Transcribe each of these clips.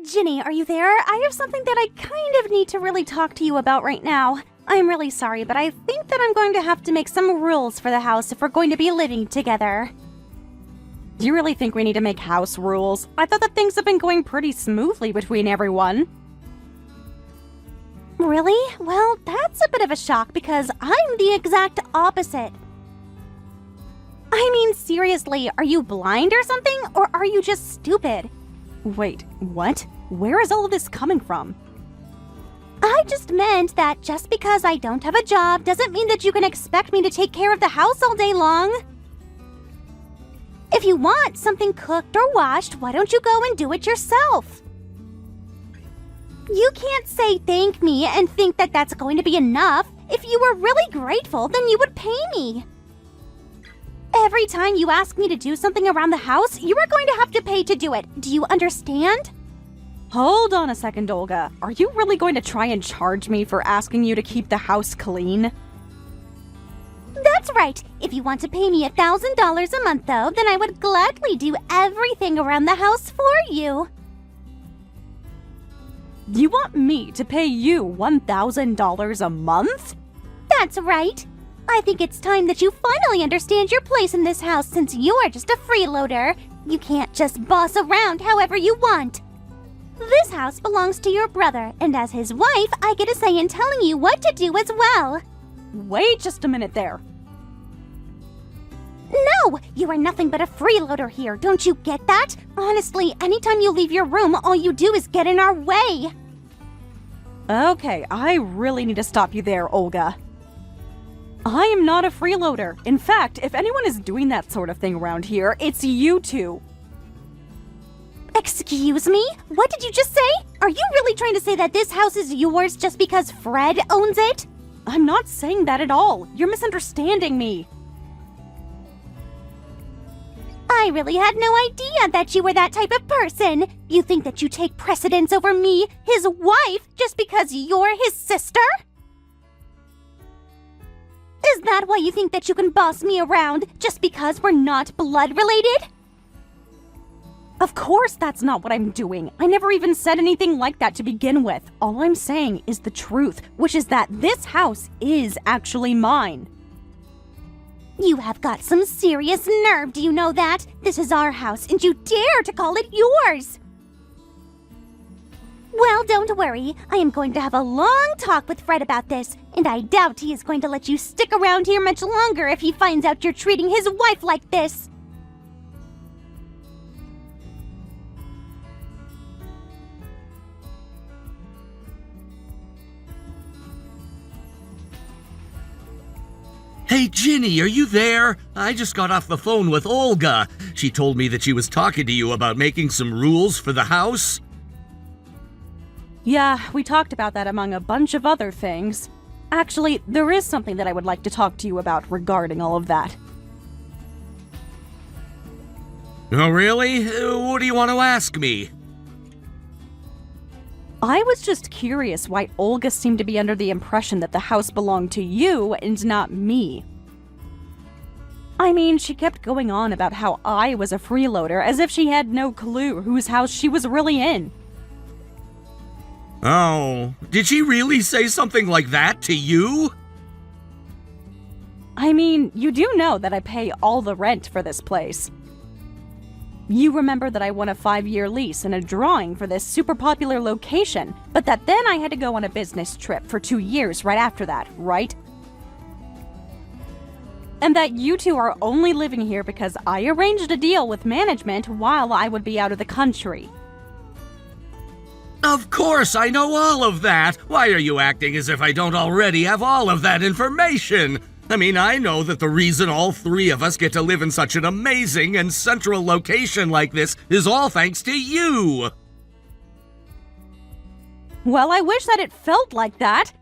Ginny, are you there? I have something that I kind of need to really talk to you about right now. I'm really sorry, but I think that I'm going to have to make some rules for the house if we're going to be living together. Do you really think we need to make house rules? I thought that things have been going pretty smoothly between everyone. Really? Well, that's a bit of a shock because I'm the exact opposite. I mean, seriously, are you blind or something? Or are you just stupid? Wait, what? Where is all of this coming from? I just meant that just because I don't have a job doesn't mean that you can expect me to take care of the house all day long. If you want something cooked or washed, why don't you go and do it yourself? You can't say thank me and think that that's going to be enough. If you were really grateful, then you would pay me. Every time you ask me to do something around the house, you are going to have to pay to do it. Do you understand? Hold on a second, Olga. Are you really going to try and charge me for asking you to keep the house clean? That's right. If you want to pay me $1,000 a month, though, then I would gladly do everything around the house for you. You want me to pay you $1,000 a month? That's right. I think it's time that you finally understand your place in this house since you are just a freeloader. You can't just boss around however you want. This house belongs to your brother, and as his wife, I get a say in telling you what to do as well. Wait just a minute there. No! You are nothing but a freeloader here, don't you get that? Honestly, anytime you leave your room, all you do is get in our way. Okay, I really need to stop you there, Olga. I am not a freeloader. In fact, if anyone is doing that sort of thing around here, it's you two. Excuse me? What did you just say? Are you really trying to say that this house is yours just because Fred owns it? I'm not saying that at all. You're misunderstanding me. I really had no idea that you were that type of person. You think that you take precedence over me, his wife, just because you're his sister? Is that why you think that you can boss me around, just because we're not blood related? Of course that's not what I'm doing. I never even said anything like that to begin with. All I'm saying is the truth, which is that this house is actually mine. You have got some serious nerve, do you know that? This is our house, and you dare to call it yours! Well, don't worry. I am going to have a long talk with Fred about this, and I doubt he is going to let you stick around here much longer if he finds out you're treating his wife like this. Hey, Ginny, are you there? I just got off the phone with Olga. She told me that she was talking to you about making some rules for the house. Yeah, we talked about that among a bunch of other things. Actually, there is something that I would like to talk to you about regarding all of that. Oh, really? What do you want to ask me? I was just curious why Olga seemed to be under the impression that the house belonged to you and not me. I mean, she kept going on about how I was a freeloader as if she had no clue whose house she was really in. Oh, did she really say something like that to you? I mean, you do know that I pay all the rent for this place. You remember that I won a 5-year lease and a drawing for this super popular location, but that then I had to go on a business trip for 2 years right after that, right? And that you two are only living here because I arranged a deal with management while I would be out of the country. Of course, I know all of that. Why are you acting as if I don't already have all of that information? I mean, I know that the reason all three of us get to live in such an amazing and central location like this is all thanks to you. Well, I wish that it felt like that.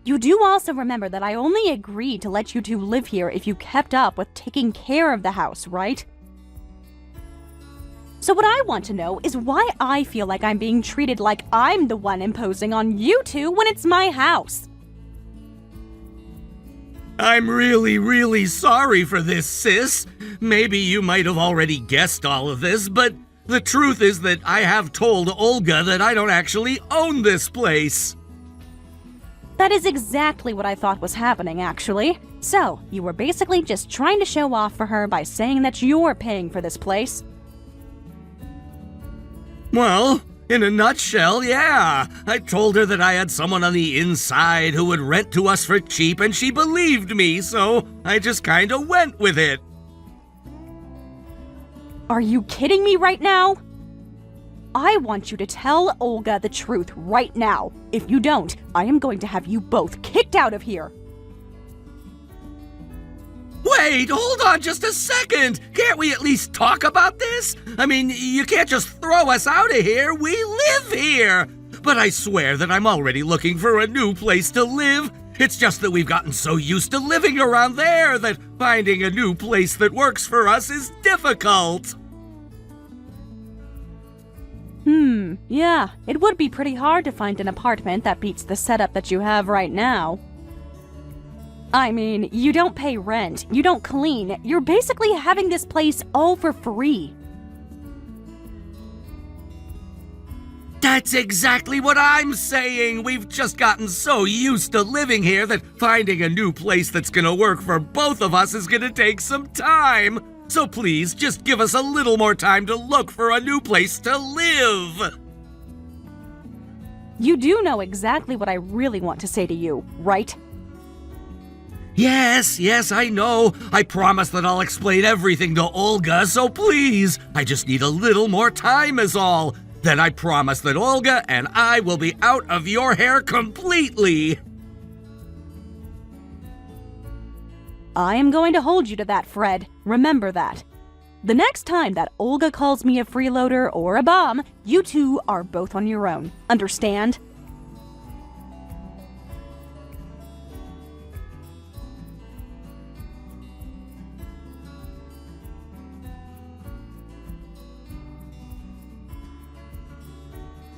You do also remember that I only agreed to let you two live here if you kept up with taking care of the house, right? So what I want to know is why I feel like I'm being treated like I'm the one imposing on you two when it's my house. I'm really sorry for this, sis. Maybe you might have already guessed all of this, but The truth is that I have told Olga that I don't actually own this place. That is exactly what I thought was happening, actually. So, you were basically just trying to show off for her by saying that you're paying for this place. Well, in a nutshell, yeah. I told her that I had someone on the inside who would rent to us for cheap, and she believed me, so I just kinda went with it. Are you kidding me right now? I want you to tell Olga the truth right now. If you don't, I am going to have you both kicked out of here. Wait, hold on just a second! Can't we at least talk about this? I mean, you can't just throw us out of here. We live here! But I swear that I'm already looking for a new place to live. It's just that we've gotten so used to living around there that finding a new place that works for us is difficult. Yeah, it would be pretty hard to find an apartment that beats the setup that you have right now. I mean, you don't pay rent, you don't clean, you're basically having this place all for free. That's exactly what I'm saying! We've just gotten so used to living here that finding a new place that's gonna work for both of us is gonna take some time! So please, just give us a little more time to look for a new place to live! You do know exactly what I really want to say to you, right? Yes, I know. I promise that I'll explain everything to Olga, so please, I just need a little more time is all. Then I promise that Olga and I will be out of your hair completely. I am going to hold you to that, Fred. Remember that. The next time that Olga calls me a freeloader or a bum, you two are both on your own. Understand?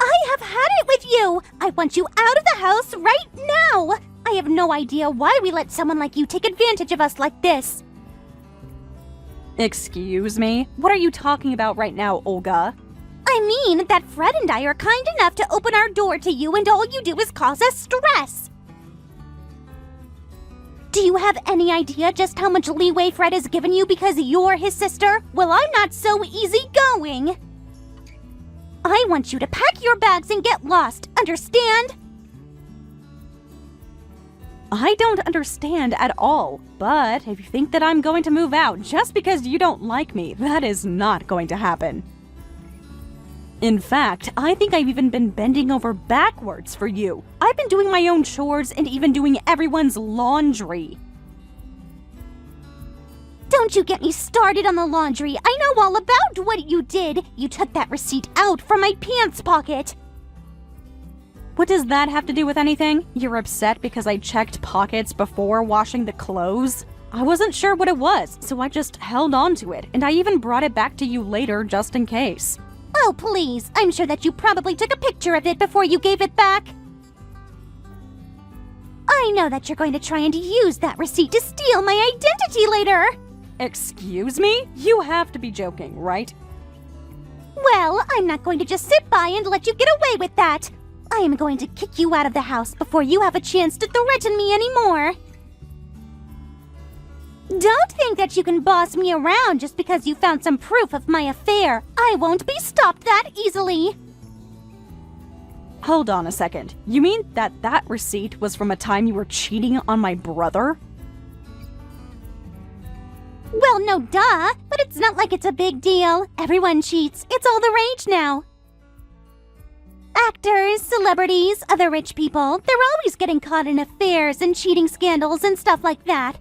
I have had it with you! I want you out of the house right now! I have no idea why we let someone like you take advantage of us like this. Excuse me? What are you talking about right now, Olga? I mean that Fred and I are kind enough to open our door to you and all you do is cause us stress. Do you have any idea just how much leeway Fred has given you because you're his sister? Well, I'm not so easygoing. I want you to pack your bags and get lost, understand? I don't understand at all, but if you think that I'm going to move out just because you don't like me, that is not going to happen. In fact, I think I've even been bending over backwards for you. I've been doing my own chores and even doing everyone's laundry. Don't you get me started on the laundry. I know all about what you did. You took that receipt out from my pants pocket. What does that have to do with anything? You're upset because I checked pockets before washing the clothes? I wasn't sure what it was, so I just held on to it, and I even brought it back to you later just in case. Oh, please. I'm sure that you probably took a picture of it before you gave it back. I know that you're going to try and use that receipt to steal my identity later. Excuse me? You have to be joking, right? Well, I'm not going to just sit by and let you get away with that. I am going to kick you out of the house before you have a chance to threaten me anymore. Don't think that you can boss me around just because you found some proof of my affair. I won't be stopped that easily. Hold on a second. You mean that receipt was from a time you were cheating on my brother? Well, no duh, but it's not like it's a big deal. Everyone cheats. It's all the rage now. Actors, celebrities, other rich people, they're always getting caught in affairs and cheating scandals and stuff like that.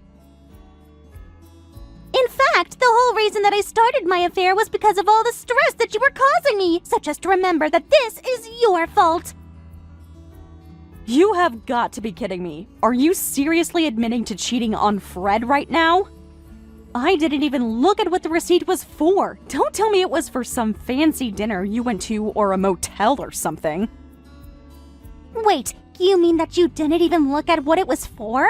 In fact, the whole reason that I started my affair was because of all the stress that you were causing me, so just remember that this is your fault. You have got to be kidding me. Are you seriously admitting to cheating on Fred right now? I didn't even look at what the receipt was for. Don't tell me it was for some fancy dinner you went to or a motel or something. Wait, you mean that you didn't even look at what it was for?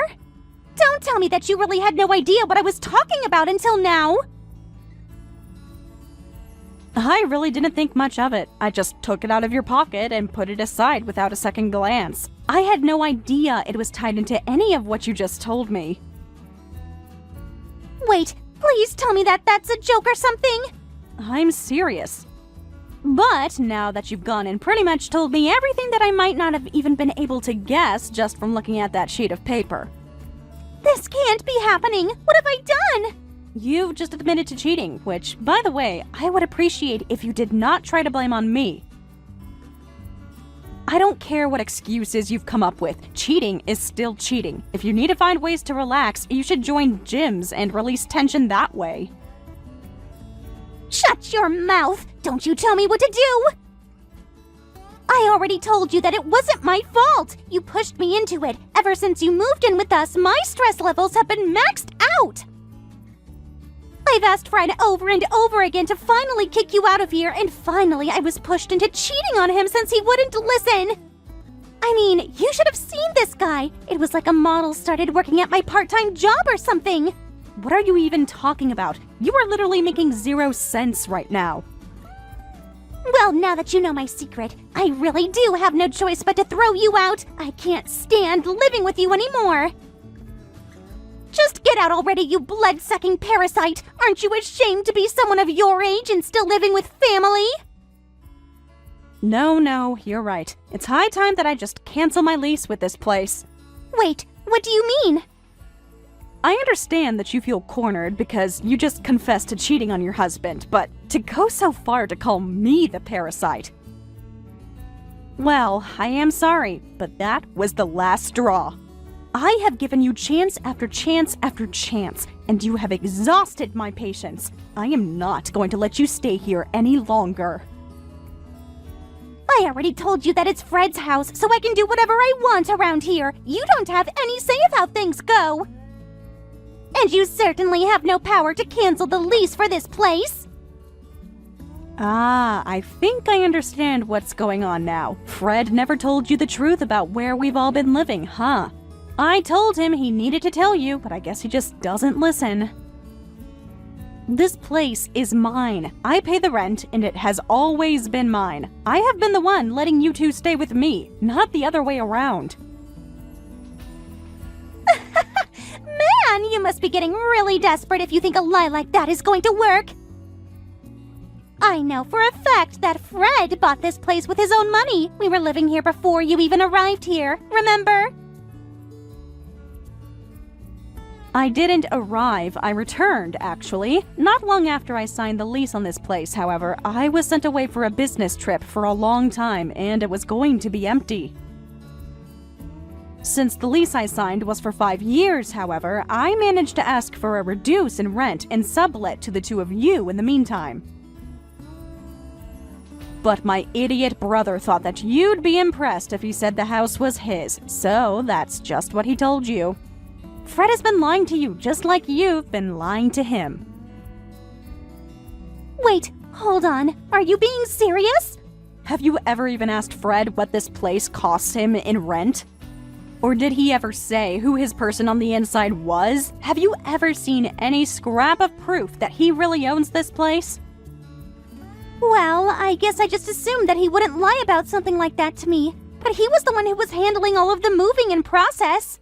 Don't tell me that you really had no idea what I was talking about until now. I really didn't think much of it. I just took it out of your pocket and put it aside without a second glance. I had no idea it was tied into any of what you just told me. Wait, please tell me that that's a joke or something! I'm serious. But now that you've gone and pretty much told me everything that I might not have even been able to guess just from looking at that sheet of paper. This can't be happening! What have I done? You've just admitted to cheating, which, by the way, I would appreciate if you did not try to blame on me. I don't care what excuses you've come up with. Cheating is still cheating. If you need to find ways to relax, you should join gyms and release tension that way. Shut your mouth! Don't you tell me what to do! I already told you that it wasn't my fault! You pushed me into it. Ever since you moved in with us, my stress levels have been maxed out! I've asked Fred over and over again to finally kick you out of here, and finally I was pushed into cheating on him since he wouldn't listen! I mean, you should have seen this guy! It was like a model started working at my part-time job or something! What are you even talking about? You are literally making 0 sense right now. Well, now that you know my secret, I really do have no choice but to throw you out! I can't stand living with you anymore! Just get out already, you blood-sucking parasite! Aren't you ashamed to be someone of your age and still living with family? No, you're right. It's high time that I just cancel my lease with this place. Wait, what do you mean? I understand that you feel cornered because you just confessed to cheating on your husband, but to go so far to call me the parasite... Well, I am sorry, but that was the last straw. I have given you chance after chance after chance, and you have exhausted my patience. I am not going to let you stay here any longer. I already told you that it's Fred's house, so I can do whatever I want around here. You don't have any say of how things go. And you certainly have no power to cancel the lease for this place. Ah, I think I understand what's going on now. Fred never told you the truth about where we've all been living, huh? I told him he needed to tell you, but I guess he just doesn't listen. This place is mine. I pay the rent, and it has always been mine. I have been the one letting you two stay with me, not the other way around. Man, you must be getting really desperate if you think a lie like that is going to work. I know for a fact that Fred bought this place with his own money. We were living here before you even arrived here, remember? I didn't arrive, I returned, actually. Not long after I signed the lease on this place, however, I was sent away for a business trip for a long time, and it was going to be empty. Since the lease I signed was for 5 years, however, I managed to ask for a reduce in rent and sublet to the two of you in the meantime. But my idiot brother thought that you'd be impressed if he said the house was his, so that's just what he told you. Fred has been lying to you just like you've been lying to him. Wait, hold on. Are you being serious? Have you ever even asked Fred what this place costs him in rent? Or did he ever say who his person on the inside was? Have you ever seen any scrap of proof that he really owns this place? Well, I guess I just assumed that he wouldn't lie about something like that to me. But he was the one who was handling all of the moving and process.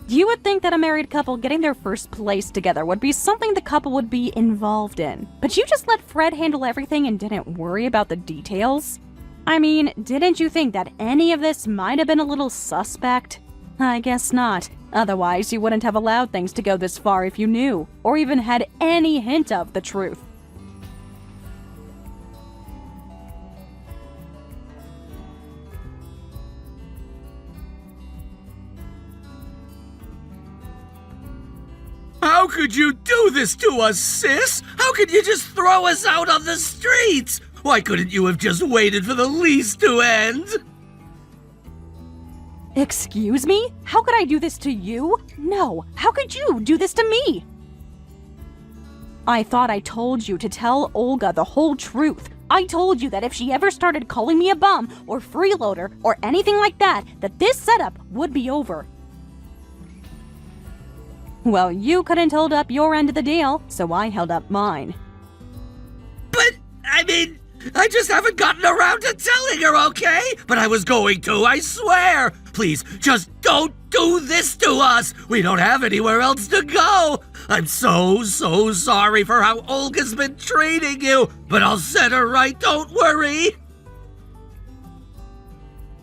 You would think that a married couple getting their first place together would be something the couple would be involved in. But you just let Fred handle everything and didn't worry about the details? I mean, didn't you think that any of this might have been a little suspect? I guess not. Otherwise, you wouldn't have allowed things to go this far if you knew, or even had any hint of the truth. How could you do this to us, sis? How could you just throw us out on the streets? Why couldn't you have just waited for the lease to end? Excuse me? How could I do this to you? No, how could you do this to me? I thought I told you to tell Olga the whole truth. I told you that if she ever started calling me a bum or freeloader or anything like that, that this setup would be over. Well, you couldn't hold up your end of the deal, so I held up mine. I just haven't gotten around to telling her, okay? But I was going to, I swear. Please, just don't do this to us. We don't have anywhere else to go. I'm so sorry for how Olga's been treating you, but I'll set her right, don't worry.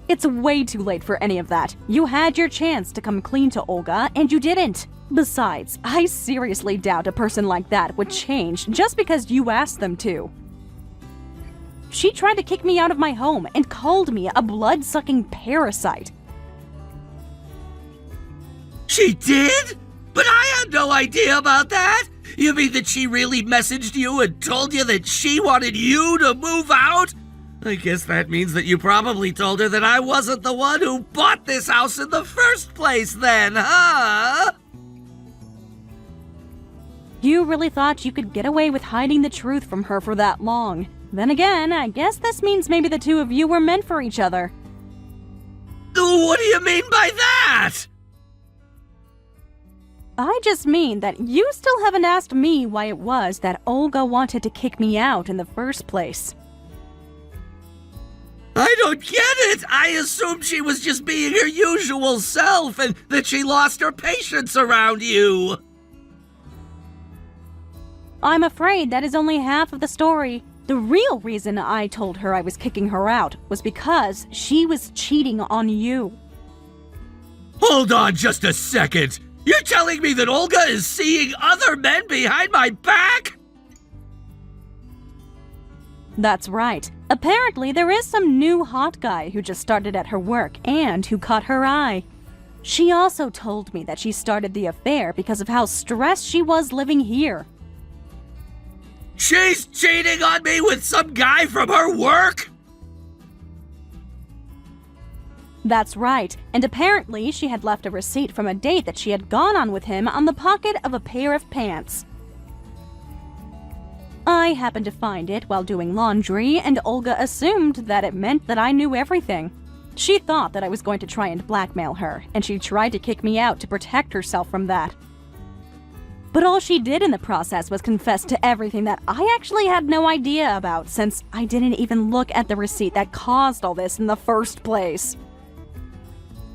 It's way too late for any of that. You had your chance to come clean to Olga, and you didn't. Besides, I seriously doubt a person like that would change just because you asked them to. She tried to kick me out of my home and called me a blood-sucking parasite. She did? But I had no idea about that. You mean that she really messaged you and told you that she wanted you to move out? I guess that means that you probably told her that I wasn't the one who bought this house in the first place then, huh? You really thought you could get away with hiding the truth from her for that long. Then again, I guess this means maybe the two of you were meant for each other. What do you mean by that? I just mean that you still haven't asked me why it was that Olga wanted to kick me out in the first place. I don't get it! I assumed she was just being her usual self and that she lost her patience around you. I'm afraid that is only half of the story. The real reason I told her I was kicking her out was because she was cheating on you. Hold on just a second. You're telling me that Olga is seeing other men behind my back? That's right. Apparently, there is some new hot guy who just started at her work and who caught her eye. She also told me that she started the affair because of how stressed she was living here. She's cheating on me with some guy from her work? That's right, and apparently she had left a receipt from a date that she had gone on with him on the pocket of a pair of pants. I happened to find it while doing laundry, and Olga assumed that it meant that I knew everything. She thought that I was going to try and blackmail her, and she tried to kick me out to protect herself from that. But all she did in the process was confess to everything that I actually had no idea about, since I didn't even look at the receipt that caused all this in the first place.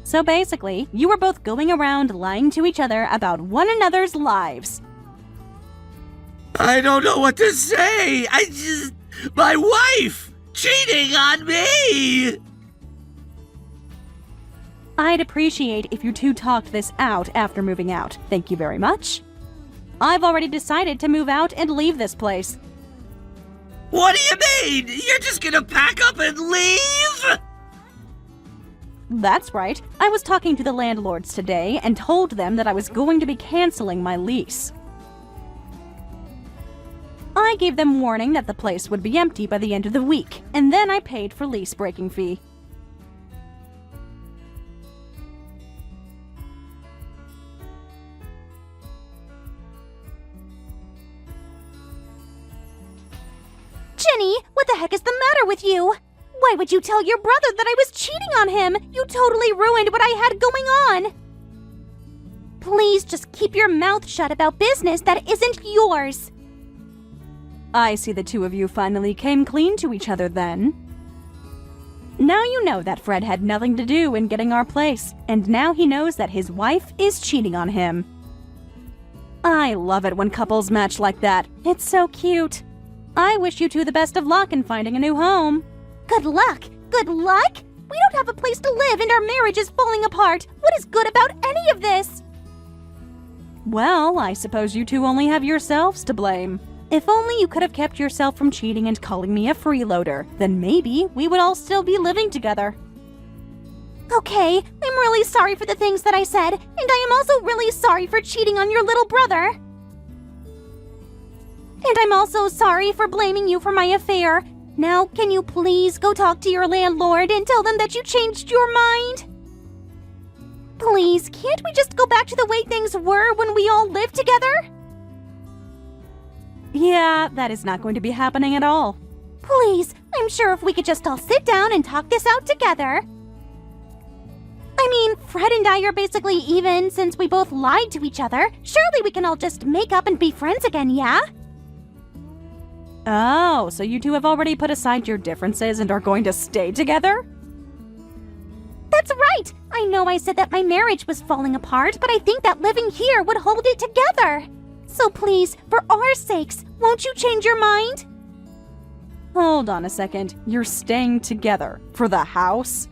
So basically, you were both going around lying to each other about one another's lives. I don't know what to say. My wife cheating on me. I'd appreciate if you two talked this out after moving out. Thank you very much. I've already decided to move out and leave this place. What do you mean? You're just gonna pack up and leave? That's right. I was talking to the landlords today and told them that I was going to be canceling my lease. I gave them warning that the place would be empty by the end of the week, and then I paid for lease breaking fee. Jenny, what the heck is the matter with you? Why would you tell your brother that I was cheating on him? You totally ruined what I had going on. Please just keep your mouth shut about business that isn't yours. I see the two of you finally came clean to each other then. Now you know that Fred had nothing to do in getting our place, and now he knows that his wife is cheating on him. I love it when couples match like that. It's so cute. I wish you two the best of luck in finding a new home. Good luck? Good luck? We don't have a place to live and our marriage is falling apart. What is good about any of this? Well, I suppose you two only have yourselves to blame. If only you could have kept yourself from cheating and calling me a freeloader, then maybe we would all still be living together. Okay, I'm really sorry for the things that I said, and I am also really sorry for cheating on your little brother. And I'm also sorry for blaming you for my affair. Now, can you please go talk to your landlord and tell them that you changed your mind? Please, can't we just go back to the way things were when we all lived together? Yeah, that is not going to be happening at all. Please, I'm sure if we could just all sit down and talk this out together. I mean, Fred and I are basically even since we both lied to each other. Surely we can all just make up and be friends again, yeah? Oh, so you two have already put aside your differences and are going to stay together? That's right! I know I said that my marriage was falling apart, but I think that living here would hold it together. So please, for our sakes, won't you change your mind? Hold on a second. You're staying together for the house?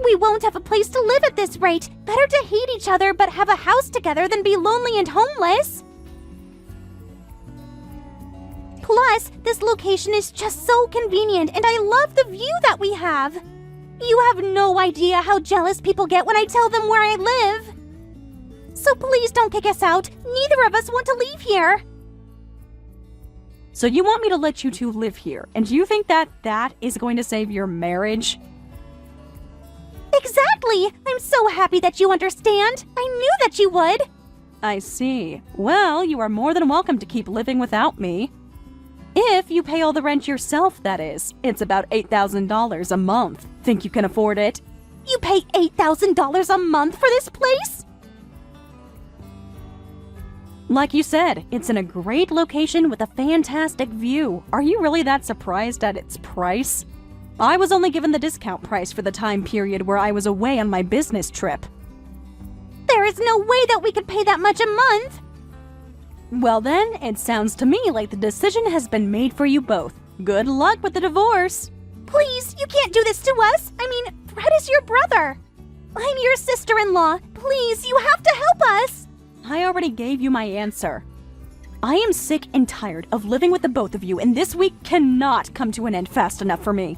We won't have a place to live at this rate. Better to hate each other but have a house together than be lonely and homeless. Plus, this location is just so convenient and I love the view that we have. You have no idea how jealous people get when I tell them where I live. So please don't kick us out. Neither of us want to leave here. So you want me to let you two live here, and you think that that is going to save your marriage? Exactly! I'm so happy that you understand. I knew that you would. I see. Well, you are more than welcome to keep living without me. If you pay all the rent yourself, that is. It's about $8,000 a month. Think you can afford it? You pay $8,000 a month for this place? Like you said, it's in a great location with a fantastic view. Are you really that surprised at its price? I was only given the discount price for the time period where I was away on my business trip. There is no way that we could pay that much a month. Well then, it sounds to me like the decision has been made for you both. Good luck with the divorce. Please, you can't do this to us. I mean, Fred is your brother. I'm your sister-in-law. Please, you have to help us. I already gave you my answer. I am sick and tired of living with the both of you, and this week cannot come to an end fast enough for me.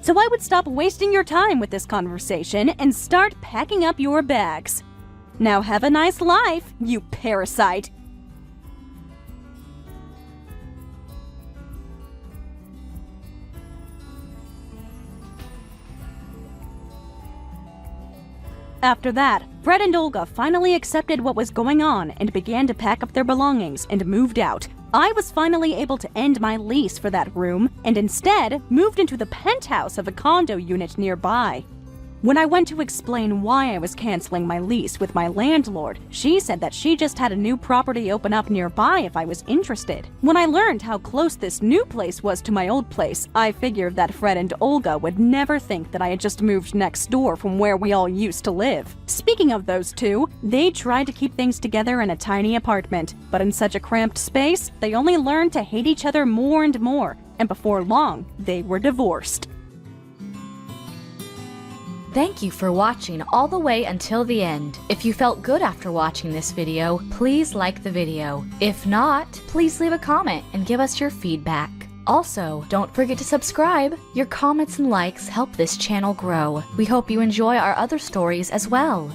So I would stop wasting your time with this conversation and start packing up your bags. Now have a nice life, you parasite. After that, Fred and Olga finally accepted what was going on and began to pack up their belongings and moved out. I was finally able to end my lease for that room and instead moved into the penthouse of a condo unit nearby. When I went to explain why I was canceling my lease with my landlord, she said that she just had a new property open up nearby if I was interested. When I learned how close this new place was to my old place, I figured that Fred and Olga would never think that I had just moved next door from where we all used to live. Speaking of those two, they tried to keep things together in a tiny apartment, but in such a cramped space, they only learned to hate each other more and more, and before long, they were divorced. Thank you for watching all the way until the end. If you felt good after watching this video, please like the video. If not, please leave a comment and give us your feedback. Also, don't forget to subscribe. Your comments and likes help this channel grow. We hope you enjoy our other stories as well.